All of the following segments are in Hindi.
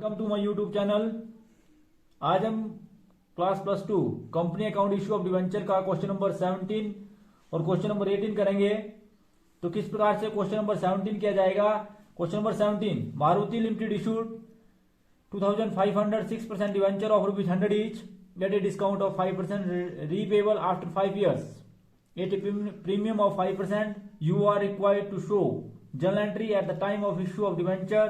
Welcome to my YouTube channel. आज हम class +2 company account issue of debenture का क्वेश्चन नंबर 17 और क्वेश्चन नंबर 18 करेंगे। तो किस प्रकार से क्वेश्चन नंबर 17 किया जाएगा। Question number 17, Maruti limited issued 2500 6% debenture of ₹100 each at a discount of 5% repayable after 5 years at a premium of 5%. You are required to show journal entry at the time of issue of debenture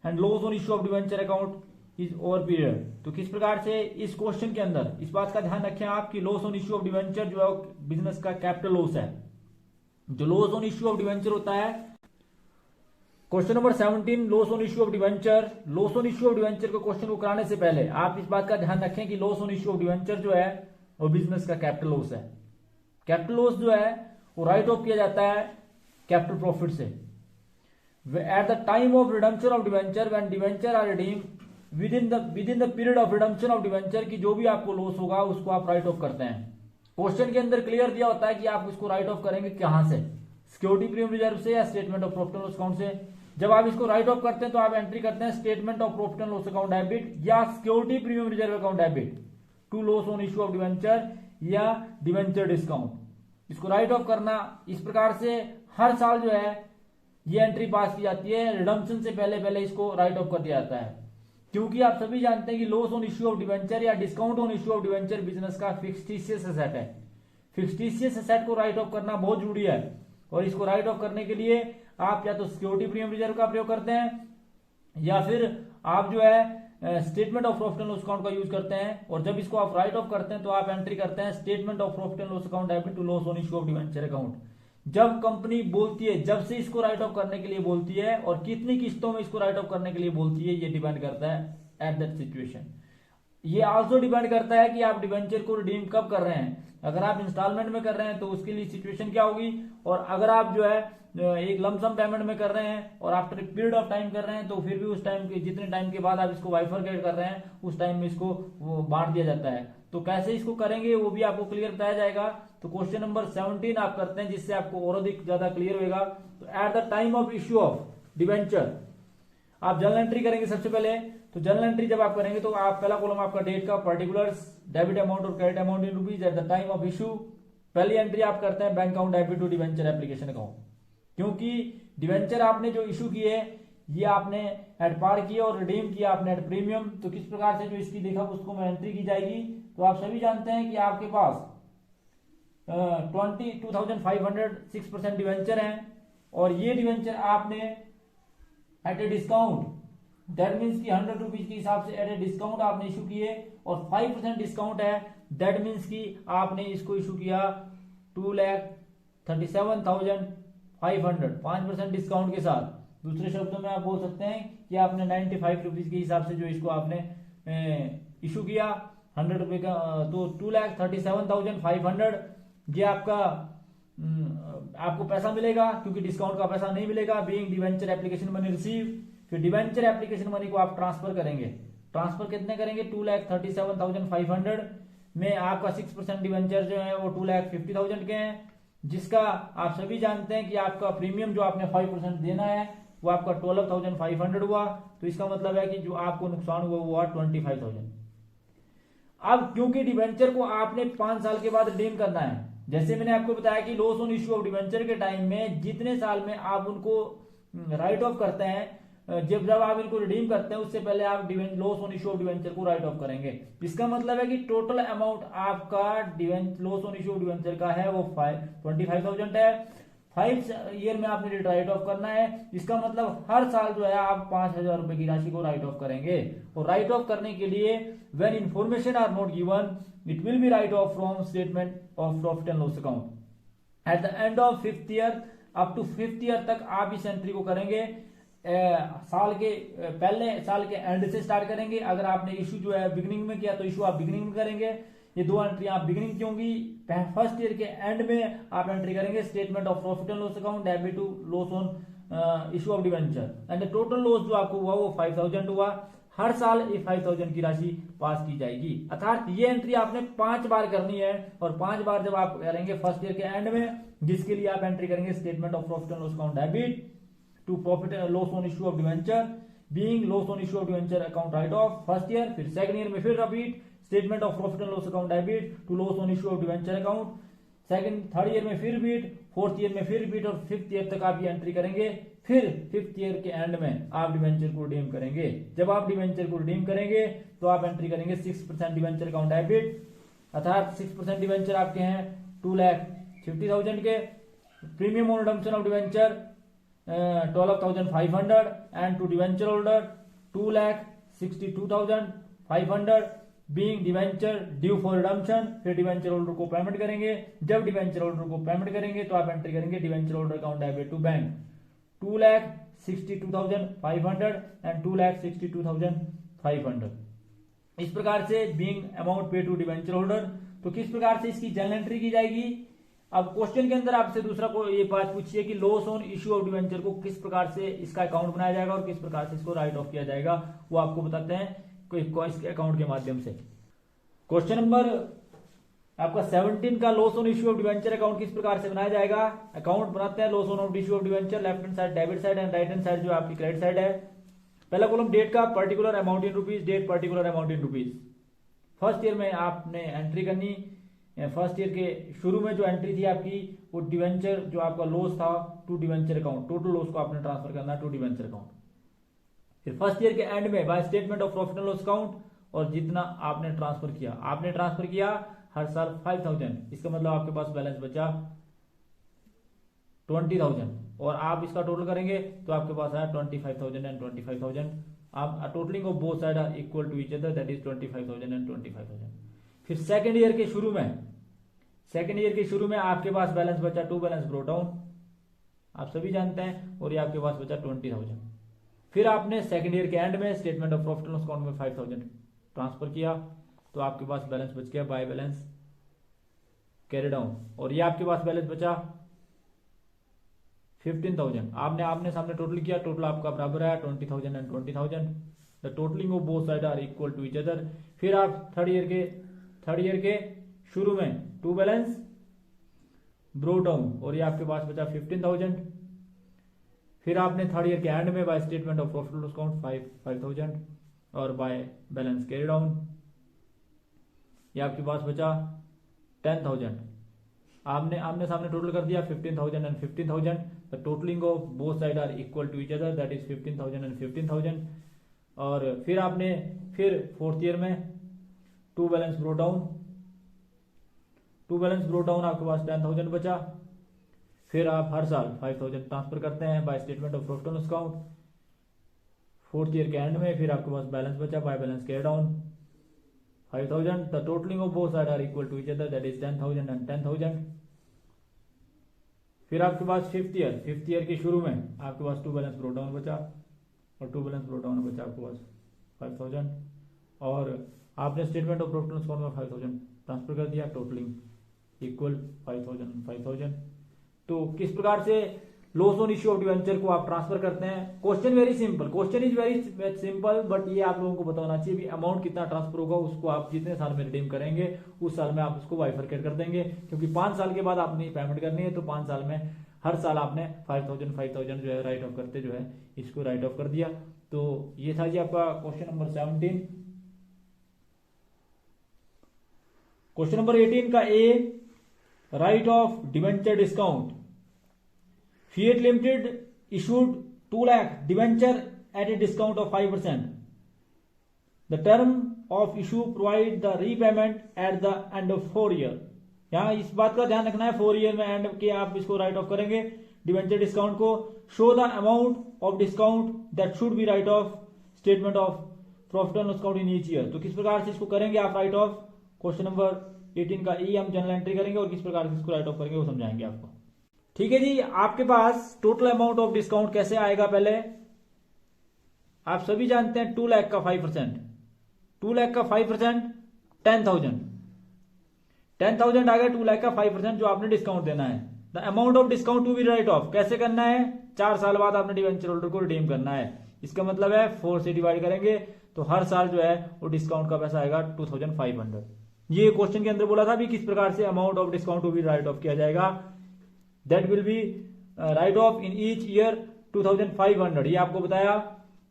and loss on issue of debenture account is over period. तो किस प्रकार से इस क्वेश्चन के अंदर इस बात का ध्यान रखें आप कि loss on issue of debenture जो है बिजनेस का कैपिटल लॉस है। जो loss on issue of debenture होता है, question number 17 loss on issue of debenture. Loss on issue of debenture को क्वेश्चन को कराने से पहले आप इस बात का ध्यान रखें कि loss on issue of debenture जो है वो बिजनेस का कैपिटल लॉस है। कैपिटल लॉस जो है वो राइट ऑफ किया जाता है कैपिटल प्रॉफिट से। At the time of redemption of debenture when debenture are redeem within the period of redemption of debenture की जो भी आपको लॉस होगा उसको आप राइट ऑफ करते हैं। क्वेश्चन के अंदर क्लियर दिया होता है कि आप इसको राइट ऑफ करेंगे कहां से, सिक्योरिटी प्रीमियम रिजर्व से या statement of profit and loss account से। जब आप इसको राइट ऑफ करते हैं तो आप एंट्री करते हैं statement of profit and loss account debit या security premium reserve account debit to loss on issue of debenture या डिवेंचर डिस्काउंट। इसको राइट ऑफ करना इस प्रकार से हर साल जो है ये एंट्री पास की जाती है। रिडम्पशन से पहले पहले इसको राइट ऑफ कर दिया जाता है, क्योंकि आप सभी जानते हैं कि loss on issue of debenture या discount on issue of debenture business का फिक्सटिशियस एसेट है। फिक्सटिशियस एसेट को राइट ऑफ करना बहुत जरूरी है और इसको राइट ऑफ करने के लिए आप या तो सिक्योरिटी प्रीमियम रिजर्व का प्रयोग करते हैं या फिर आप जो है statement of profit and loss account का यूज करते हैं। और जब इसको आप राइट ऑफ करते हैं तो आप एंट्री करते हैं statement of profit and loss account debit to loss on issue of debenture account. जब कंपनी बोलती है, जब से इसको राइट ऑफ करने के लिए बोलती है और कितनी किस्तों में इसको राइट ऑफ करने के लिए बोलती है, ये डिपेंड करता है एट दैट सिचुएशन। ये आल्सो डिपेंड करता है कि आप डिवेंचर को रिडीम कब कर रहे हैं। अगर आप इंस्टॉलमेंट में कर रहे हैं तो उसके लिए सिचुएशन क्या होगी, और अगर आप जो है एक लमसम पेमेंट में कर रहे हैं और आफ्टर पीरियड ऑफ टाइम कर रहे हैं तो फिर भी उस टाइम के जितने टाइम के बाद आप इसको बाइफरकेट कर रहे हैं उस टाइम में इसको बांट दिया जाता है। तो कैसे इसको करेंगे वो भी आपको क्लियर बताया जाएगा। तो क्वेश्चन नंबर 17 आप करते हैं जिससे आपको और अधिक ज्यादा क्लियर होगा। तो eight the time of issue of debenture आप जर्नल एंट्री करेंगे सबसे पहले। तो जर्नल एंट्री जब आप करेंगे तो आप पहला कॉलम आपका डेट का, पर्टिकुलर्स, डेबिट अमाउंट और credit amount in rupees at the time of issue. पहली एंट्री आप करते हैं bank account debit to debenture application account, क्योंकि डिवेंचर आपने जो इशू किए ये आपने एट पार किया और रिडीम किया आपने एट प्रीमियम। तो किस प्रकार से जो इसकी देखा उसको में एंट्री की जाएगी। तो आप सभी जानते हैं कि आपके पास 2500 6% डिवेंचर है और ये डिवेंचर आपने at a discount, that means की 100 रुपीज के हिसाब से एट ए डिस्काउंट आपने इशू किए और 5% डिस्काउंट है, दैट मीन्स की आपने इसको इशू किया 2,37,500 5% डिस्काउंट के साथ। दूसरे शब्दों में आप बोल सकते हैं कि आपने 95 रुपीज के हिसाब से जो इसको आपने इशू किया 100 रुपए का, तो 2,37,500 ये आपको पैसा मिलेगा, क्योंकि डिस्काउंट का पैसा नहीं मिलेगा। Being debenture application money receive, फिर डिवेंचर एप्लीकेशन मनी को आप ट्रांसफर करेंगे। ट्रांसफर कितने करेंगे 2,37,500 में आपका 6% डिवेंचर जो है वो 2,50,000 के हैं, जिसका आप सभी जानते हैं कि आपका प्रीमियम जो आपने 5% देना है वो आपका 12,500 हुआ। तो इसका मतलब है कि जो आपको नुकसान हुआ वो 25,000। अब क्योंकि डिवेंचर को आपने 5 साल के बाद रिडीम करना है, जैसे मैंने आपको बताया कि loss on issue of debenture के टाइम में जितने साल में आप उनको राइट ऑफ करते हैं, जब आप इनको रिडीम करते हैं उससे पहले आप loss on issue of debenture को राइट ऑफ करेंगे। इसका मतलब है कि टोटल अमाउंट आपका loss on issue of debenture का है वो 25,000 है। 5 ईयर में आपने राइट ऑफ करना है। इसका मतलब हर साल जो है आप 5,000 रुपए की राशि को राइट ऑफ करेंगे। और राइट ऑफ करने के लिए when information are not given it will be write off from statement of profit and loss account at the end of 5th year. Up to 5th year तक आप इस एंट्री को करेंगे। साल के पहले साल के एंड से स्टार्ट करेंगे। अगर आपने इशू जो है बिगिनिंग में किया तो इशू आप बिगिनिंग में करेंगे। ये दो एंट्री आप बिगिनिंग की होंगी। फर्स्ट ईयर के एंड में आप एंट्री करेंगे statement of profit and loss account debit to loss on issue of debenture and the total loss जो आपको हुआ वो 5,000 हुआ। हर साल ये 5,000 की राशि पास की जाएगी। अर्थात ये एंट्री आपने 5 बार करनी है और 5 बार जब आप करेंगे फर्स्ट ईयर के एंड में, जिसके लिए आप एंट्री करेंगे statement of profit and loss account debit to profit and loss on issue of debenture being loss on issue of debenture account write off first year, फिर सेकंड ईयर में फिर repeat statement of profit and loss account debit to loss on issue of debenture account, second third year में फिर रिपीट, फोर्थ ईयर में फिर रिपीट और फिफ्थ ईयर तक आप ये एंट्री करेंगे। फिर फिफ्थ ईयर के एंड में आप डिवेंचर को रिडीम करेंगे। जब आप डिवेंचर को रिडीम करेंगे तो आप एंट्री करेंगे 6% डिवेंचर अकाउंट डेबिट, अर्थात 6% डिवेंचर आपके हैं 2,50,000 के, premium on redemption of debenture 12,500 and to debenture holder 2,62,500 being debenture due for redemption. फिर डिवेंचर होल्डर को पेमेंट करेंगे। जब डिवेंचर होल्डर को पेमेंट करेंगे तो आप एंट्री करेंगे debenture holder account debit to bank 2,62,500 and 2,62,500। इस प्रकार से being amount pay to debenture holder. तो किस प्रकार से इसकी जर्नल एंट्री की जाएगी। अब क्वेश्चन के अंदर आपसे दूसरा को ये बात पूछिए कि loss on issue of debenture को किस प्रकार से इसका अकाउंट बनाया जाएगा और किस प्रकार से इसको राइट ऑफ किया जाएगा, वो आपको बताते हैं इसके अकाउंट के माध्यम से। क्वेश्चन नंबर आपका 17 का loss on issue of debenture account किस प्रकार से बनाया जाएगा। अकाउंट बनाते हैं loss on issue of debenture, left hand side debit side and right hand side जो आपकी क्रेडिट साइड है। पहला कॉलम डेट का particular amount in rupees, date particular amount in rupees. First year में आपने एंट्री करनी, फर्स्ट ईयर के शुरू में जो एंट्री थी आपकी वो डिवेंचर जो आपका लॉस था to debenture account, total loss को आपने ट्रांसफर करना है टू डिवेंचर अकाउंट। फिर फर्स्ट ईयर के एंड में by statement of profit and loss account, और जितना आपने ट्रांसफर किया हर साल 5,000, इसका मतलब आपके पास बैलेंस बचा 20,000 और आप इसका टोटल करेंगे तो आपके पास आया 25,000 एंड 25,000। आप totalling of both side are equal to each other, that is 25,000 and 25,000। फिर सेकंड ईयर के शुरू में आपके पास बैलेंस बचा टू बैलेंस ब्रोट डाउन, आप सभी जानते हैं, और ये आपके पास बचा 20,000। फिर आपने सेकंड ईयर के एंड में statement of profit and loss account में 5,000 ट्रांसफर किया तो आपके पास बैलेंस बच गया बाय बैलेंस कैरी डाउन, और ये आपके पास बैलेंस बचा 15,000। आपने सामने टोटल किया, टोटल आपका बराबर है 20,000 and 20,000। The totalling of both side are equal to each other. फिर आप थर्ड ईयर के शुरू में टू बैलेंस ब्रोट डाउन, और ये आपके पास बचा 15,000। फिर आपने थर्ड ईयर के एंड में by statement of profit and loss account 5,000 और बाय बैलेंस कैरी डाउन ये आपके पास बचा 10,000। आमने सामने टोटल कर दिया 15,000 and 15,000। The totalling of both side are equal to each other, that is 15,000 and 15,000। और फिर आपने फोर्थ ईयर में टू बैलेंस ब्रोट डाउन आपके पास 10,000 बचा। फिर आप हर साल 5,000 ट्रांसफर करते हैं by statement of profit and loss account fourth year के एंड में। फिर आपके पास बैलेंस बचा by balance carry down 5,000। The totalling of both side are equal to each other, that is 10,000 and 10,000। फिर आपके पास फिफ्थ ईयर के शुरू में आपके पास टू बैलेंस ब्रोट डाउन बचा, और टू बैलेंस ब्रोट डाउन बचा आपके पास 5,000, और आपने statement of profit and loss account में 5,000 ट्रांसफर कर दिया, टोटलिंग इक्वल 5,000। तो किस प्रकार से loss on issue of debenture को आप ट्रांसफर करते हैं। Question is very simple, but ये आप लोगों को पता होना चाहिए भी अमाउंट कितना ट्रांसफर होगा, उसको आप जितने साल में रिडीम करेंगे उस साल में आप उसको बाइफरकेट कर देंगे, क्योंकि 5 साल के बाद आपने पेमेंट करनी है। तो 5 साल में हर साल आपने 5,000 जो है राइट ऑफ करते जो है इसको राइट ऑफ कर दिया। तो ये था जी आपका क्वेश्चन नंबर 17। क्वेश्चन नंबर 18 का A, write off debenture discount. Fiat Limited issued 2 lakh debenture at a discount of 5%. The term of issue provide the repayment at the end of 4 year. यहाँ इस बात का ध्यान रखना है 4 ईयर में एंड के आप इसको राइट ऑफ करेंगे डिवेंचर डिस्काउंट को। Show the amount of discount that should be write of statement of profit and loss account in each year. तो किस प्रकार से इसको करेंगे आप राइट ऑफ। क्वेश्चन नंबर 18 का ई हम जनरल एंट्री करेंगे और किस प्रकार से इसको राइट ऑफ करेंगे वो समझाएंगे आपको। ठीक है जी, आपके पास टोटल अमाउंट ऑफ डिस्काउंट कैसे आएगा। पहले आप सभी जानते हैं 2 लाख का 5%, 2 लाख का 5% 10,000 आ गया। 2 लाख का 5% जो आपने डिस्काउंट देना है। The amount of discount to be write off कैसे करना है, 4 साल बाद आपने डिवेंचर होल्डर को रिडीम करना है। इसका मतलब है 4 से डिवाइड करेंगे तो हर साल जो है वो डिस्काउंट का पैसा आएगा 2,500। ये क्वेश्चन के अंदर बोला था भी किस प्रकार से amount of discount to be write off किया जाएगा। That will be write off in each year 2,500। ये आपको बताया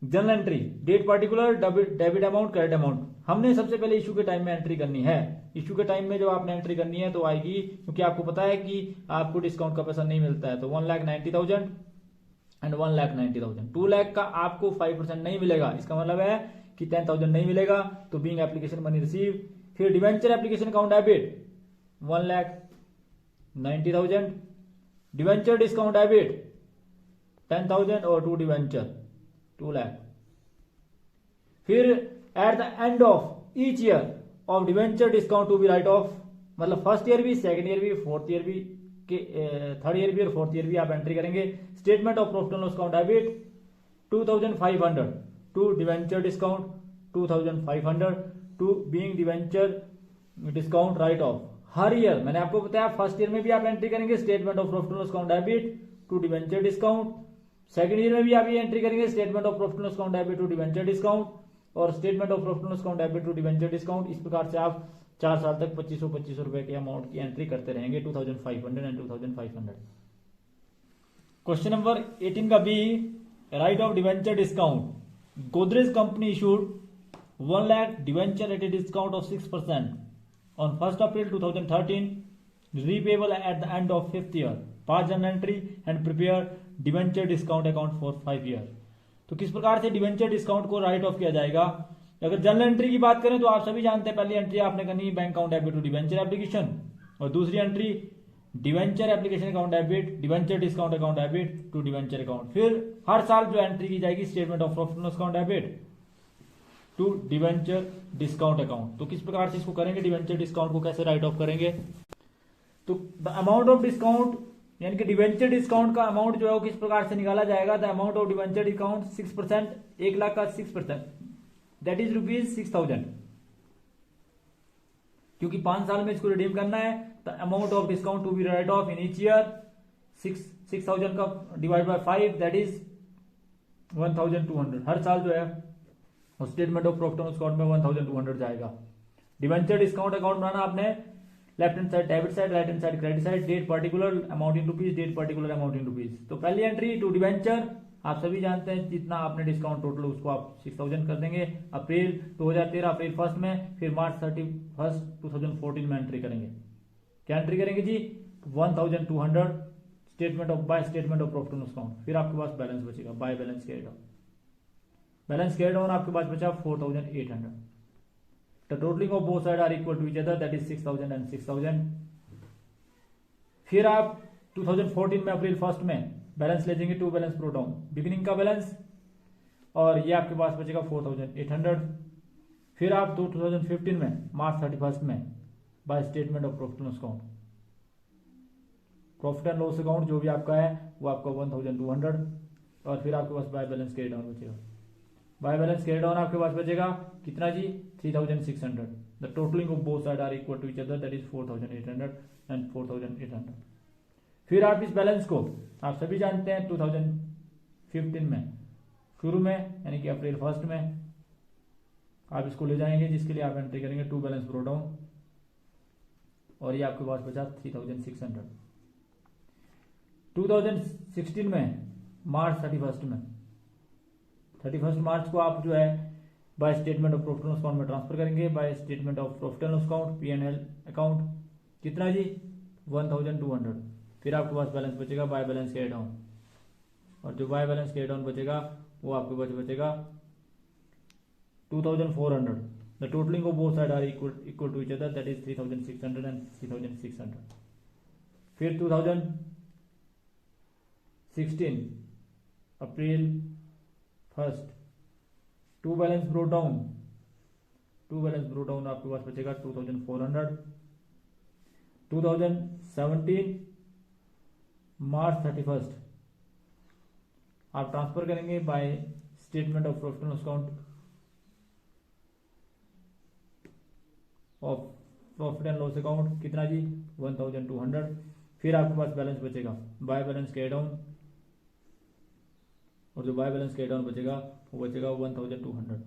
general entry, date particular, debit amount, credit amount. हमने सबसे पहले इशू के टाइम में एंट्री करनी है। इशू के टाइम में जब आपने एंट्री करनी है तो आएगी, क्योंकि आपको पता है कि आपको डिस्काउंट का पैसा नहीं मिलता है, तो 1,90,000 एंड 1,90,000। 2 लाख का आपको 5% नहीं मिलेगा, इसका मतलब है कि 10,000 नहीं मिलेगा, तो बीइंग एप्लीकेशन मनी रिसीव। फिर debenture application account debit 1,90,000, debenture discount debit 10,000 और 2 डिवेंचर 2 लाख। फिर at the end of each year of debenture discount to be write off, मतलब फर्स्ट ईयर भी, सेकंड ईयर भी, फोर्थ ईयर भी, थर्ड ईयर भी और फोर्थ ईयर भी आप एंट्री करेंगे। Statement of profit and loss account debit 2,500 to debenture discount 2,500 to being debenture discount right of. Her year मैंने आपको बताया फर्स्ट ईयर में भी आप एंट्री करेंगे statement of profit and loss account debit to debenture discount, second year में भी आप ये एंट्री करेंगे statement of profit and loss account debit to debenture discount और statement of profit and loss account debit to debenture discount. इस प्रकार से आप 4 साल तक 2500 रुपए के अमाउंट की एंट्री करते रहेंगे, 2,500 एंड 2,500। क्वेश्चन नंबर 18 का B, write off debenture discount. Godrej company issued 1 lakh debenture at a discount of 6% on 1st April 2013, repayable at the end of 5th year. Pass journal entry and prepare debenture discount account for 5 year. तो किस प्रकार से डिवेंचर डिस्काउंट को राइट ऑफ किया जाएगा। अगर जर्नल एंट्री की बात करें तो आप सभी जानते हैं पहली एंट्री आपने करनी bank account debit to debenture application और दूसरी entry debenture application account debit, debenture discount account debit to debenture account. फिर हर साल जो एंट्री की जाएगी statement of profit and loss account debit to debenture discount account. तो किस प्रकार से इसको करेंगे, डिवेंचर डिस्काउंट को कैसे राइट ऑफ करेंगे। तो द अमाउंट ऑफ डिस्काउंट यानी कि डिवेंचर डिस्काउंट का अमाउंट जो है वो किस प्रकार से निकाला जाएगा। The amount of debenture discount 6%, 1 lakh का 6%, दैट इज ₹6,000। क्योंकि 5 साल में इसको रिडीम करना है, the amount of discount to be write off in each year 6,000 का डिवाइड बाय 5 दैट इज 1,200। हर साल जो है और statement of profit and loss account में 1,200 जाएगा। डिवेंचर डिस्काउंट अकाउंट बनाना आपने left hand side debit side, right hand side credit side, date particular amount in rupees, date particular amount in rupees. तो पहली एंट्री टू डिवेंचर, आप सभी जानते हैं जितना आपने डिस्काउंट टोटल उसको आप 6,000 कर देंगे। अप्रैल 2013 अप्रैल 1 में, फिर मार्च 31 2014 में एंट्री करेंगे। क्या एंट्री करेंगे जी, 1,200 statement of bye statement of profit and loss account. फिर आपके पास बैलेंस बचेगा by balance carried on. Balance carried on आपके पास बचा 4,800। The totaling of both sides are equal to each other, that is 6,000 and 6,000। फिर आप 2014 में अप्रैल 1 में बैलेंस ले जाएंगे, to balance brought down, beginning का बैलेंस, और ये आपके पास बचेगा 4,800। फिर आप 2015 में मार्च 31 में by statement of profit and loss account, profit and loss account जो भी आपका है वो आपका 1,200, और फिर आपके पास बाय बैलेंस कैरी डाउन बचेगा। बाय बैलेंस कैरी डाउन आपके पास बचेगा कितना जी, 3,600। The totalling of both side are equal to each other, that is 4,800 and 4,800। फिर आप इस बैलेंस को आप सभी जानते हैं 2015 में शुरू में यानी कि अप्रैल 1 में आप इसको ले जाएंगे, जिसके लिए आप एंट्री करेंगे टू बैलेंस ब्रो डाउन, और ये आपके पास बचा 3,600। 2016 में मार्च 31 में 31 मार्च को आप जो है bye statement of profit and loss account में ट्रांसफर करेंगे, by statement of profit and loss account P&L account, कितना जी 1,200। फिर आपके पास बैलेंस बचेगा बाय बैलेंस कैरी डाउन, और जो बाय बैलेंस कैरी डाउन बचेगा वो आपके पास बचेगा 2,400। The totalling of both side are equal to each other, that is 3,600 and 3,600। फिर 2016 April 1 to balance brought down आपके पास बचेगा 2,400। 2017 मार्च 31 आप ट्रांसफर करेंगे by statement of profit and loss account of profit and loss account, कितना जी 1,200। फिर आपके पास बैलेंस बचेगा बाय बैलेंस कैरी डाउन, और जो बाय बैलेंस कैरी डाउन बचेगा वो बचेगा 1,200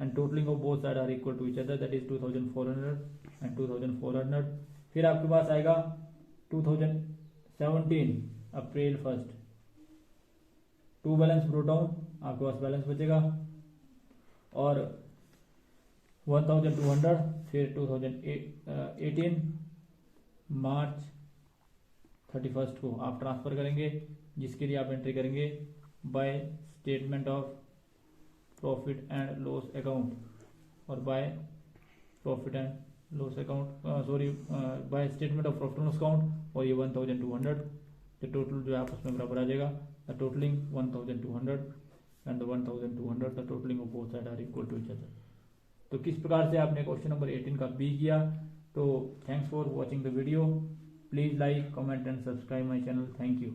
and totalling of both side are equal to each other, that is 2,400 and 2,400। फिर आपके पास आएगा 2017 April 1 to balance brought down आपके पास बैलेंस बचेगा। और 1200 फिर 2018 मार्च 31 को आप ट्रांसफर करेंगे, जिसके लिए आप एंट्री करेंगे by statement of profit and loss account और by profit and loss account by statement of profit and loss account. और ये 1200 तो टोटल जो है आप उसमें बराबर आ जाएगा। The totalling 1200 and the 1200 the totalling of both side are equal to each other. तो किस प्रकार से आपने क्वेश्चन नंबर 18 का बी किया। तो thanks for watching the video. Please like, comment and subscribe my channel. Thank you.